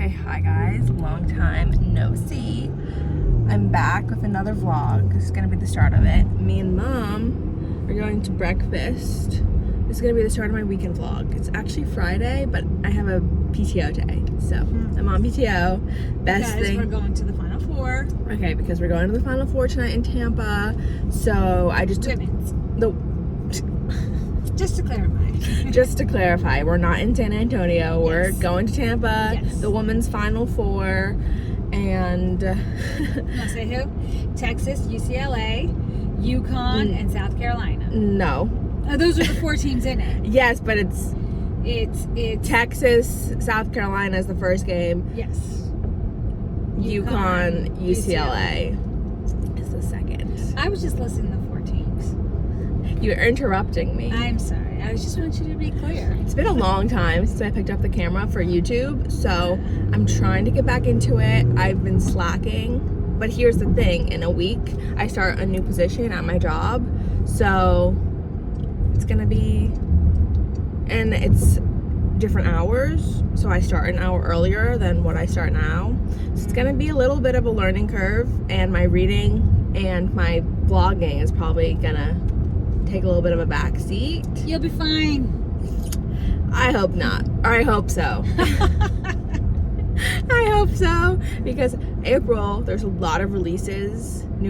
Okay, hi guys, long time no see. I'm back with another vlog. This is gonna be the start of it. Me and mom are going to breakfast. This is gonna be the start of my weekend vlog. It's actually Friday, but I have a PTO day, so I'm on PTO. Best Guys, thing. we're going to the Final Four. Okay, because we're going to the Final Four tonight in Tampa. So I just took Women's. Just to clarify, we're not in San Antonio. We're going to Tampa. Yes. The women's Final Four, and You want to say who? Texas, UCLA, UConn, and South Carolina. no. Those are the 4 teams in it. Yes, but it's It's Texas, South Carolina is the first game. yes. UConn, UCLA is the second. I was just listing the 4 teams. You're interrupting me. I'm sorry. I just want you to be clear. It's been a long time since I picked up the camera for YouTube, so I'm trying to get back into it. I've been slacking, but here's the thing. In a week, I start a new position at my job, so it's gonna be, and it's different hours, so I start an hour earlier than what I start now. So it's gonna be a little bit of a learning curve, and my reading and my vlogging is probably gonna take a little bit of a back seat. You'll be fine. I hope not, or I hope so. I hope so, because April, there's a lot of new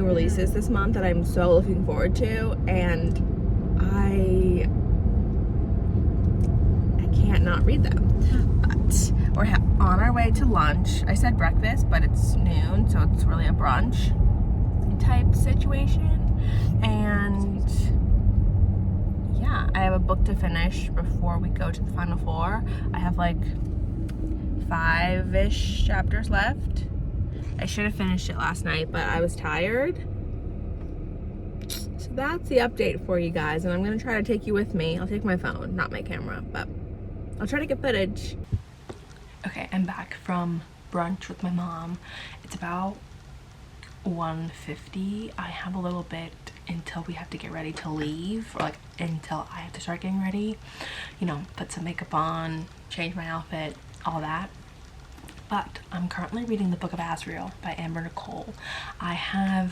releases this month that I'm so looking forward to, and I can't not read them. But we're on our way to lunch. I said breakfast, but it's noon, so it's really a brunch type situation. And yeah, I have a book to finish before we go to the Final Four. I have like 5-ish chapters left. I should have finished it last night, but I was tired. So that's the update for you guys, and I'm gonna try to take you with me. I'll take my phone, not my camera, but I'll try to get footage. Okay, I'm back from brunch with my mom. It's about 1:50. I have a little bit until we have to get ready to leave, or like until I have to start getting ready, you know, put some makeup on, change my outfit, all that. But I'm currently reading the Book of Asriel by Amber Nicole. I'm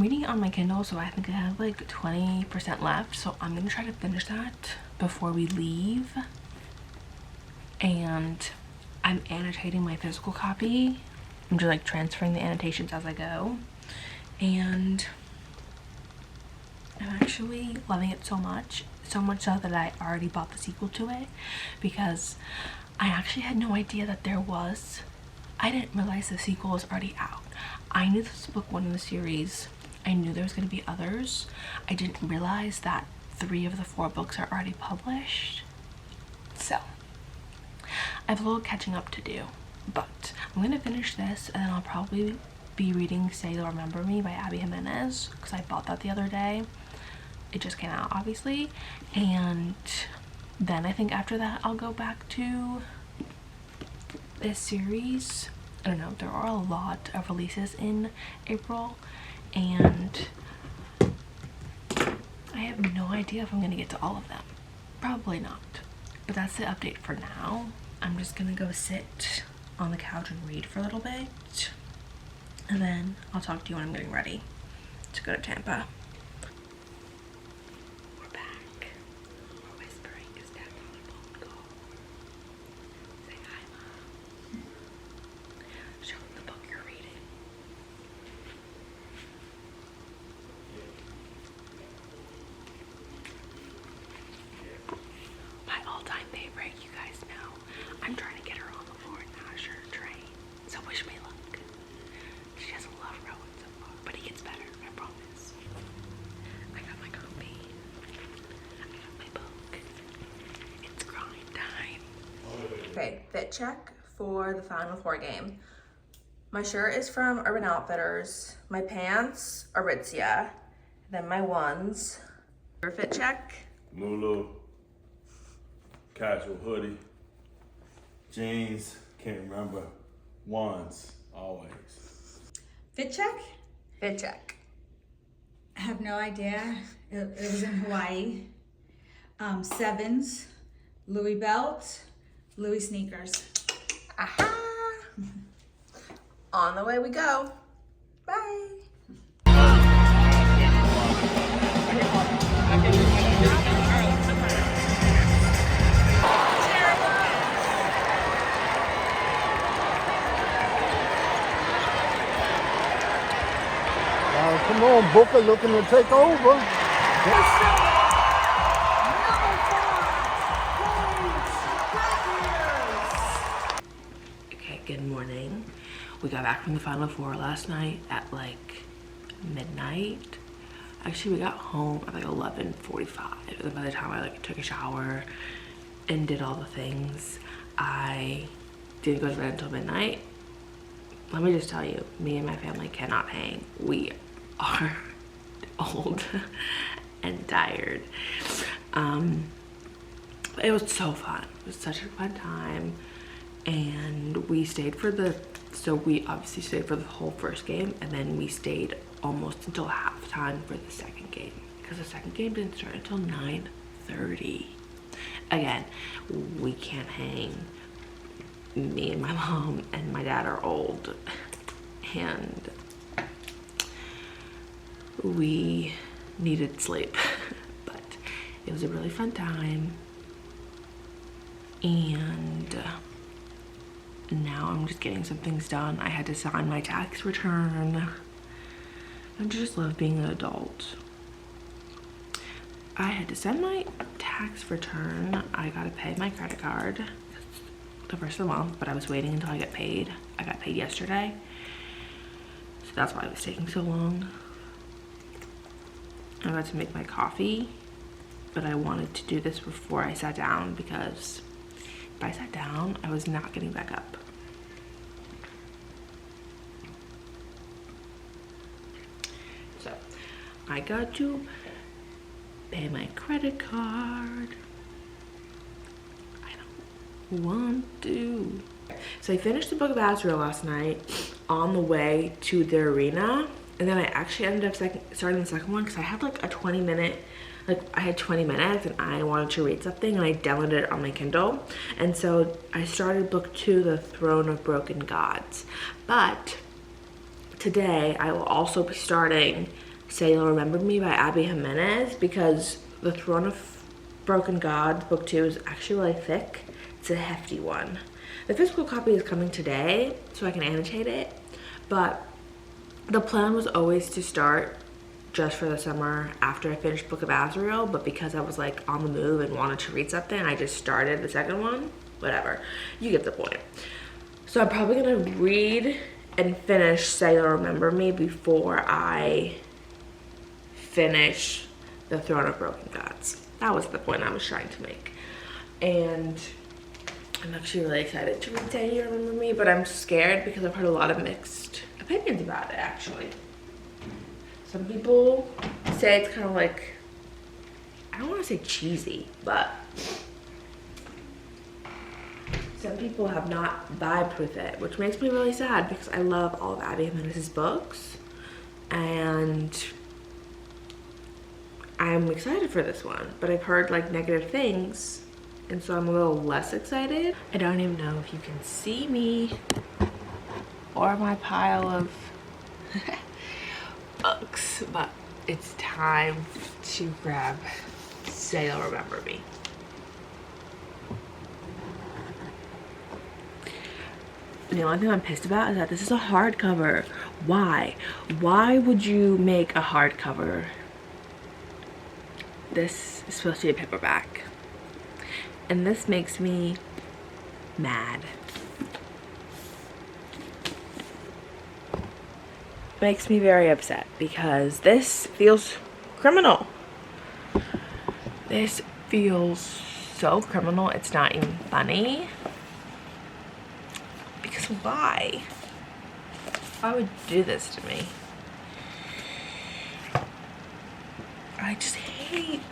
reading it on my Kindle, so I think I have like 20% left, so I'm gonna try to finish that before we leave. And I'm annotating my physical copy. I'm just like transferring the annotations as I go, and I'm actually loving it so much so that I already bought the sequel to it, because I actually had no idea that I didn't realize the sequel was already out. I knew this was book 1 in the series. I knew there was going to be others. I didn't realize that 3 of the 4 books are already published. So I have a little catching up to do, but I'm going to finish this, and then I'll probably be reading Say You'll Remember Me by Abby Jimenez, because I bought that the other day. It just came out, obviously, and then I think after that I'll go back to this series. I don't know, there are a lot of releases in April, and I have no idea if I'm going to get to all of them. Probably not, but that's the update for now. I'm just gonna go sit on the couch and read for a little bit, and then I'll talk to you when I'm getting ready to go to Tampa. We're back. We're whispering because Dad probably won't go. Say hi, Mom. Show them the book you're reading. My all-time favorite, you guys know. I'm trying to get her on the floor and Asher train, so wish me luck. She doesn't love Rowan so far, but he gets better, I promise. I got my coffee. I got my book. It's grind time. Okay, fit check for the Final Four game. My shirt is from Urban Outfitters. My pants, Aritzia. Then my ones. Your fit check. Lulu. Casual hoodie, jeans, can't remember, ones, always. Fit check? Fit check. I have no idea. It was in Hawaii. 7s, Louis belt, Louis sneakers. Aha! On the way we go. Bye. Come on, Booker looking to take over. Okay, good morning. We got back from the Final Four last night at like midnight. Actually, we got home at like 11:45. And by the time I like took a shower and did all the things, I didn't go to bed until midnight. Let me just tell you, me and my family cannot hang. We are old and tired. It was so fun. It was such a fun time. And we stayed for we obviously stayed for the whole first game, and then we stayed almost until halftime for the second game, because the second game didn't start until 9:30. Again, we can't hang. Me and my mom and my dad are old, and we needed sleep. But it was a really fun time, and now I'm just getting some things done. I had to sign my tax return. I just love being an adult. I had to send my tax return. I gotta pay my credit card the first of the month, but I was waiting until I got paid. I got paid yesterday, so that's why it was taking so long. I got to make my coffee, but I wanted to do this before I sat down, because if I sat down, I was not getting back up. So I got to pay my credit card. I don't want to. So I finished the Book of Azrael last night on the way to the arena, and then I actually ended up starting the second one because I had like a 20-minute, I had 20 minutes and I wanted to read something, and I downloaded it on my Kindle. And so I started book 2, The Throne of Broken Gods. But today I will also be starting Say You'll Remember Me by Abby Jimenez, because The Throne of Broken Gods, book 2, is actually really thick. It's a hefty one. The physical copy is coming today, so I can annotate it, but the plan was always to start just for the summer after I finished Book of Azrael, but because I was like on the move and wanted to read something, I just started the second one. Whatever, you get the point. So I'm probably gonna read and finish Say You'll Remember Me before I finish The Throne of Broken Gods. That was the point I was trying to make. And I'm actually really excited to read Say You'll Remember Me, but I'm scared because I've heard a lot of mixed opinions about it, actually. Some people say it's kind of like, I don't want to say cheesy, but some people have not vibed with it, which makes me really sad because I love all of Abby Jimenez's books, and I'm excited for this one, but I've heard like negative things, and so I'm a little less excited. I don't even know if you can see me or my pile of books, but it's time to grab Say You'll Remember Me. The only thing I'm pissed about is that this is a hardcover. Why? Why would you make a hardcover? This is supposed to be a paperback, and this makes me mad. Makes me very upset because this feels criminal. This feels so criminal, it's not even funny. Because why? Why would you do this to me? I just hate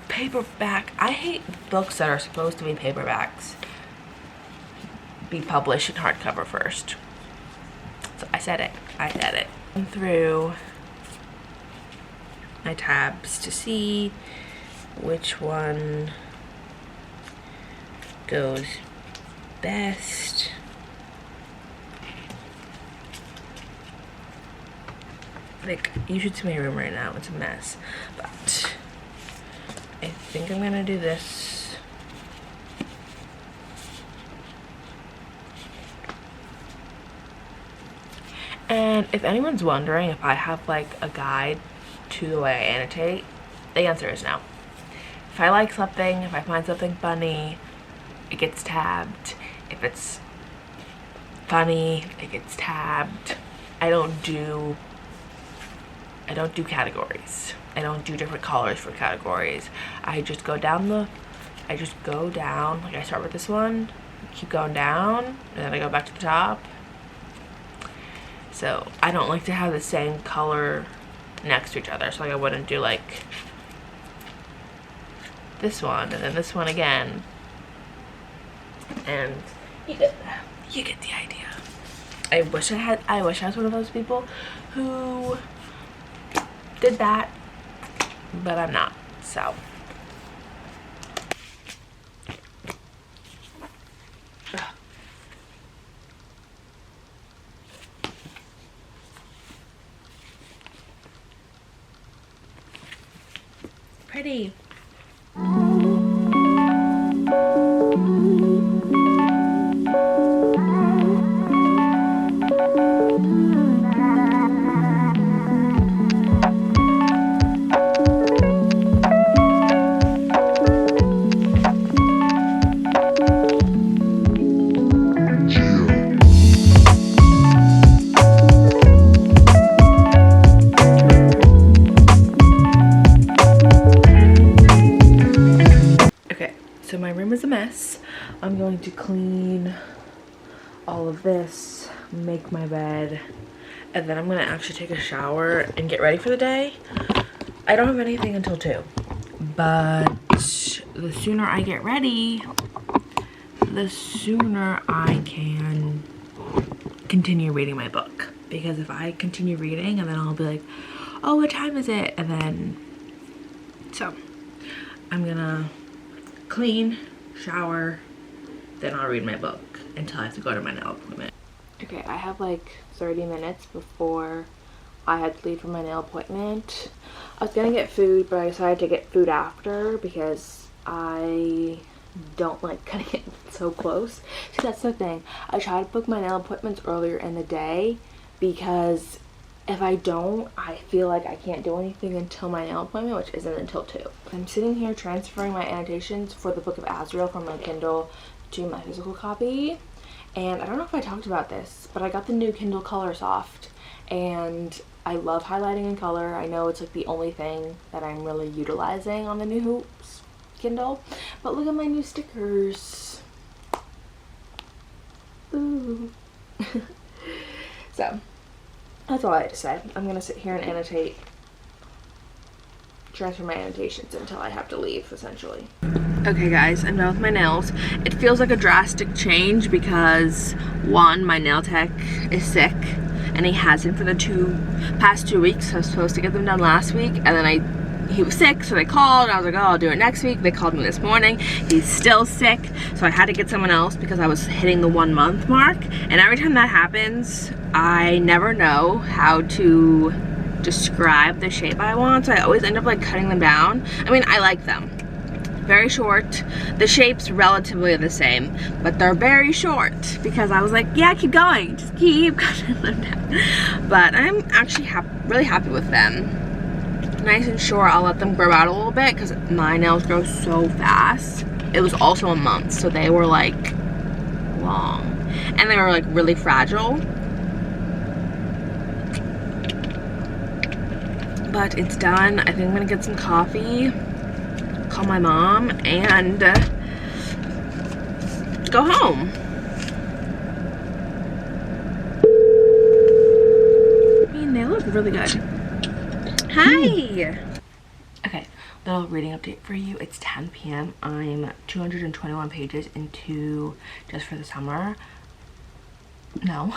paperback. I hate books that are supposed to be paperbacks be published in hardcover first. So I said it. I'm through my tabs to see which one goes best. Like, you should see my room right now. It's a mess. But I think I'm gonna do this. And if anyone's wondering if I have like a guide to the way I annotate, the answer is no. If I like something, if I find something funny, it gets tabbed. If it's funny, it gets tabbed. I don't do categories. I don't do different colors for categories. I just go down, like I start with this one, keep going down, and then I go back to the top. So I don't like to have the same color next to each other. So like I wouldn't do like this one and then this one again. And you get the idea. I wish I was one of those people who did that, but I'm not. So pretty. So my room is a mess. I'm going to clean all of this, make my bed, and then I'm gonna actually take a shower and get ready for the day. I don't have anything until 2, but the sooner I get ready, the sooner I can continue reading my book. Because if I continue reading and then I'll be like, oh, what time is it? And then, so I'm gonna clean, shower, then I'll read my book until I have to go to my nail appointment. Okay, I have like 30 minutes before I had to leave for my nail appointment. I was gonna get food, but I decided to get food after because I don't like cutting it so close. See, that's the thing. I try to book my nail appointments earlier in the day because if I don't, I feel like I can't do anything until my nail appointment, which isn't until 2. I'm sitting here transferring my annotations for the Book of Azrael from my Kindle to my physical copy. And I don't know if I talked about this, but I got the new Kindle Color Soft. And I love highlighting in color. I know it's like the only thing that I'm really utilizing on the new Kindle. But look at my new stickers. Ooh. So that's all I had to say. I'm gonna sit here and annotate, transfer my annotations until I have to leave, essentially. Okay guys, I'm done with my nails. It feels like a drastic change because one, my nail tech is sick and he hasn't for the past 2 weeks. I was supposed to get them done last week and then he was sick, so they called. I was like, oh, I'll do it next week. They called me this morning. He's still sick, so I had to get someone else because I was hitting the 1 month mark. And every time that happens, I never know how to describe the shape I want, so I always end up like cutting them down. I mean, I like them. Very short. The shape's relatively the same, but they're very short because I was like, yeah, keep going. Just keep cutting them down. But I'm actually really happy with them. Nice and short. I'll let them grow out a little bit because my nails grow so fast. It was also a month, so they were like long and they were like really fragile, but it's done. I think I'm gonna get some coffee, call my mom, and go home. I mean, they look really good. Hi! Okay, little reading update for you. It's 10 p.m. I'm 221 pages into Just for the Summer. No.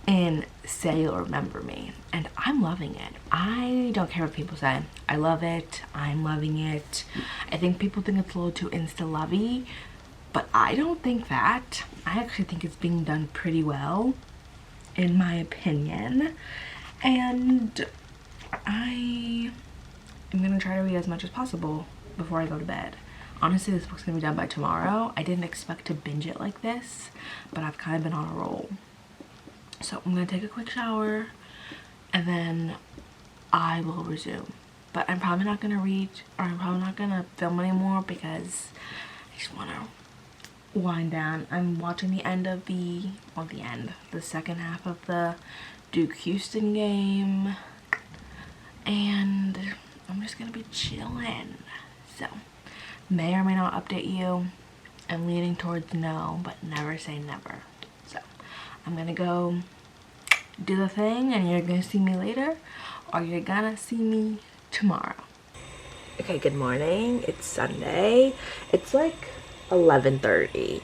And Say You'll Remember Me. And I'm loving it. I don't care what people say. I love it. I'm loving it. I think people think it's a little too insta-lovey, but I don't think that. I actually think it's being done pretty well, in my opinion. And I am gonna try to read as much as possible before I go to bed. Honestly, this book's gonna be done by tomorrow. I didn't expect to binge it like this, but I've kind of been on a roll. So I'm gonna take a quick shower and then I will resume. But I'm probably not gonna read, or I'm probably not gonna film anymore because I just wanna wind down. I'm watching the end of the second half of the Duke Houston game, and I'm just gonna be chilling. So may or may not update you. I'm leaning towards no, but never say never. So I'm gonna go do the thing, and you're gonna see me later, or you're gonna see me tomorrow. Okay, good morning. It's Sunday. It's like 11:30.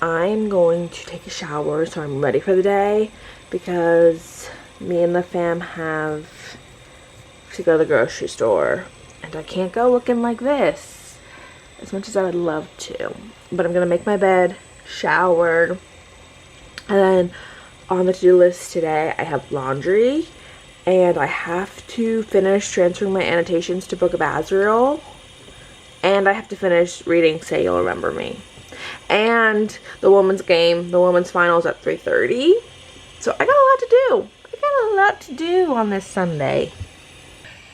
I'm going to take a shower so I'm ready for the day, because me and the fam have to go to the grocery store, and I can't go looking like this as much as I would love to. But I'm gonna make my bed, shower, and then on the to-do list today I have laundry, and I have to finish transferring my annotations to Book of Azrael, and I have to finish reading Say You'll Remember Me, and the women's game, the women's finals at 3:30. So I got a lot to do. I got a lot to do on this Sunday.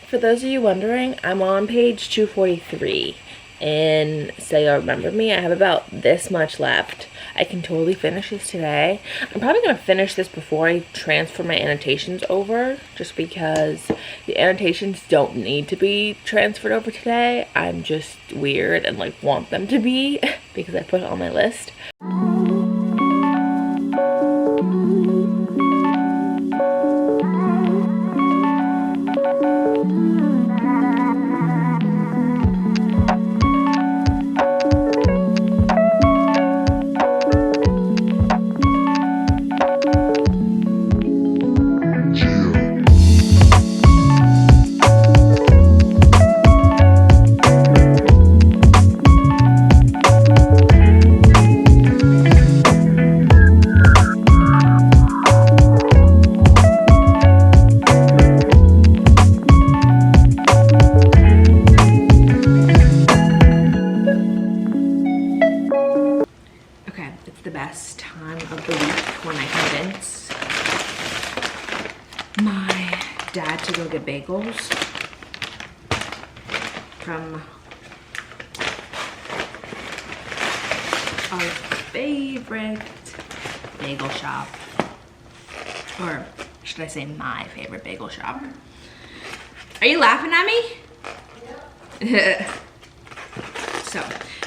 For those of you wondering, I'm on page 243 in Say You'll Remember Me. I have about this much left. I can totally finish this today. I'm probably going to finish this before I transfer my annotations over, just because the annotations don't need to be transferred over today. I'm just weird and like want them to be because I put it on my list. The best time of the week when I convince my dad to go get bagels from our favorite bagel shop, or should I say my favorite bagel shop. Are you laughing at me? Yeah. So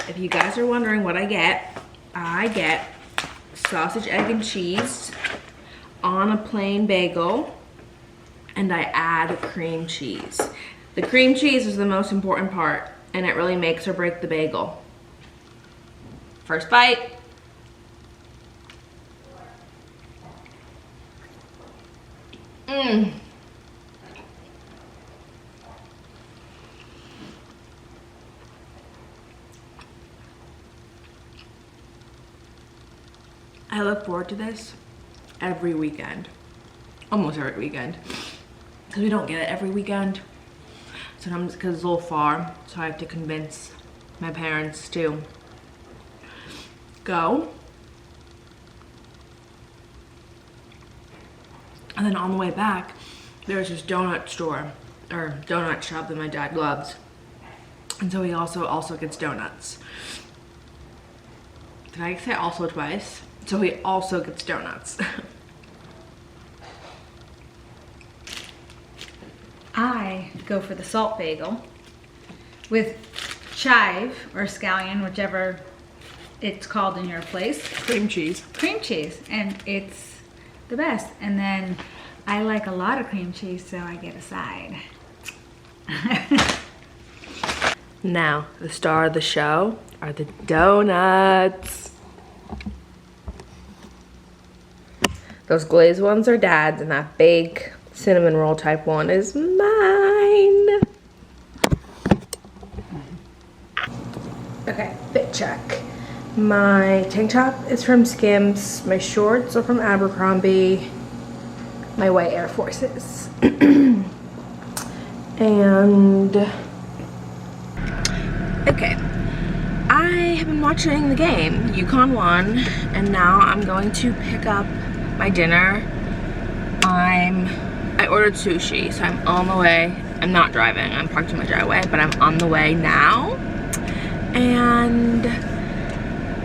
if you guys are wondering what I get sausage, egg, and cheese on a plain bagel, and I add cream cheese. The cream cheese is the most important part, and it really makes or breaks the bagel. First bite. I look forward to this every weekend, almost every weekend, because we don't get it every weekend. Sometimes because it's a little far, so I have to convince my parents to go. And then on the way back, there's this donut store, or donut shop that my dad loves. And so he also gets donuts. Did I say also twice? So he also gets donuts. I go for the salt bagel with chive or scallion, whichever it's called in your place. Cream cheese. Cream cheese, and it's the best. And then I like a lot of cream cheese, so I get a side. Now, the star of the show are the donuts. Those glazed ones are Dad's, and that big cinnamon roll type one is mine. Okay, fit check. My tank top is from Skims. My shorts are from Abercrombie. My white Air Forces. And okay, I have been watching the game, UConn won, and now I'm going to pick up my dinner. I ordered sushi, so I'm on the way. I'm not driving, I'm parked in my driveway, but I'm on the way now. And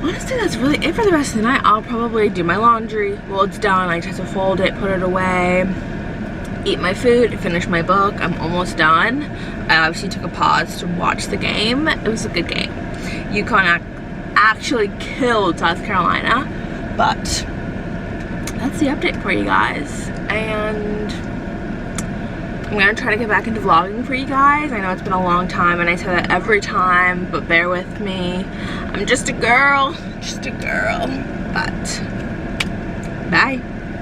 honestly, that's really it for the rest of the night. I'll probably do my laundry. Well, it's done. I just have to fold it, put it away, eat my food, finish my book. I'm almost done. I obviously took a pause to watch the game. It was a good game. UConn actually killed South Carolina, but that's the update for you guys. And I'm gonna try to get back into vlogging for you guys. I know it's been a long time and I say that every time, but bear with me. I'm just a girl, but